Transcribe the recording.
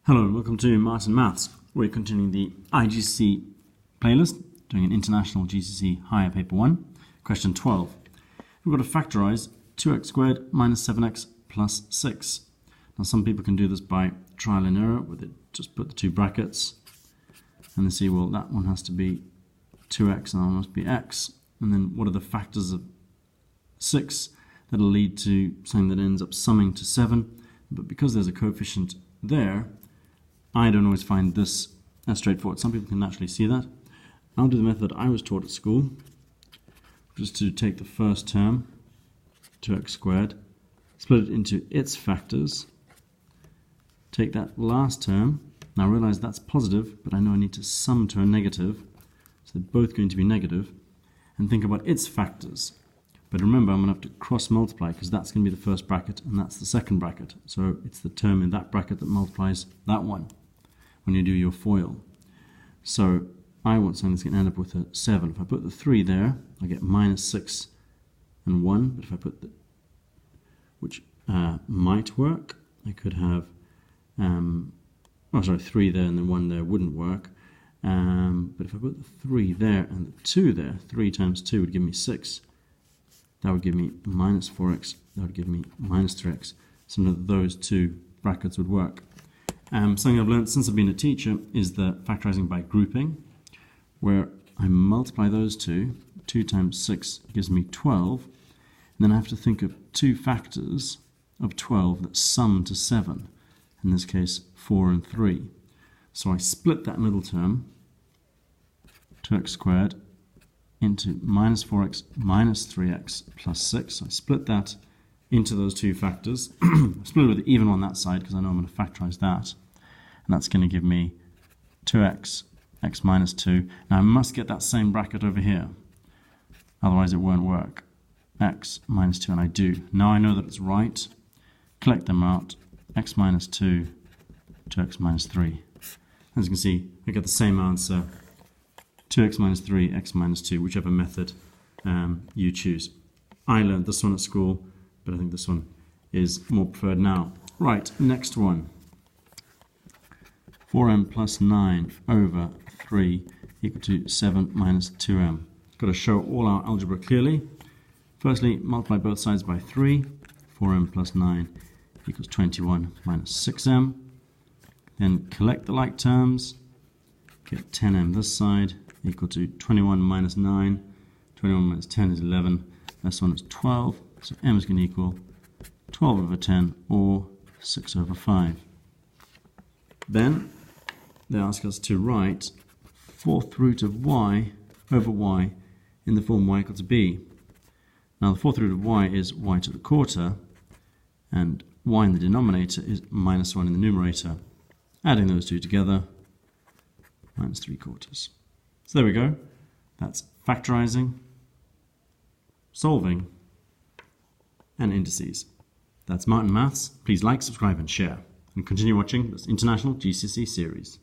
Hello and welcome to Martin Maths. We're continuing the IGCSE playlist, doing an International GCSE Higher Paper 1, question 12. We've got to factorise 2x squared minus 7x plus 6. Now some people can do this by trial and error, where they just put the two brackets and they see, well, that one has to be 2x and that one must be x. And then what are the factors of 6 that'll lead to something that ends up summing to 7? But because there's a coefficient there, I don't always find this as straightforward. Some people can naturally see that. I'll do the method I was taught at school, which is to take the first term, 2x squared, split it into its factors, take that last term. Now I realize that's positive, but I know I need to sum to a negative, so they're both going to be negative, and think about its factors. But remember, I'm going to have to cross multiply because that's going to be the first bracket and that's the second bracket. So it's the term in that bracket that multiplies that one when you do your FOIL. So I want something that's going to end up with a 7. If I put the 3 there, I get minus 6 and 1. But if I put the, which might work, I could have, 3 there and then 1 there wouldn't work. But if I put the 3 there and the 2 there, 3 times 2 would give me 6. That would give me minus 4x, that would give me minus 3x. Some of those two brackets would work. Something I've learned since I've been a teacher is the factorizing by grouping, where I multiply those two. 2 times 6 gives me 12. And then I have to think of two factors of 12 that sum to 7. In this case, 4 and 3. So I split that middle term, 2x squared, into minus 4x minus 3x plus 6. So I split that into those two factors. I split it with the even on that side because I know I'm going to factorize that. And that's going to give me 2x, x minus 2. Now I must get that same bracket over here. Otherwise it won't work. X minus 2, and I do. Now I know that it's right. Collect them out. X minus 2, 2x minus 3. As you can see, I get the same answer. 2x minus 3, x minus 2, whichever method you choose. I learned this one at school, but I think this one is more preferred now. Right, next one. 4m plus 9 over 3 equal to 7 minus 2m. Got to show all our algebra clearly. Firstly, multiply both sides by 3. 4m plus 9 equals 21 minus 6m. Then collect the like terms. Get 10m this side equal to 21 minus 9. 21 minus 10 is 11. This one is 12. So m is going to equal 12 over 10 or 6 over 5. Then they ask us to write 4th root of y over y in the form y equal to b. Now the 4th root of y is y to the quarter, and y in the denominator is minus 1 in the numerator. Adding those two together, minus 3/4. So there we go. That's factorizing, solving, and indices. That's Martin Maths. Please like, subscribe, and share. And continue watching this International GCSE series.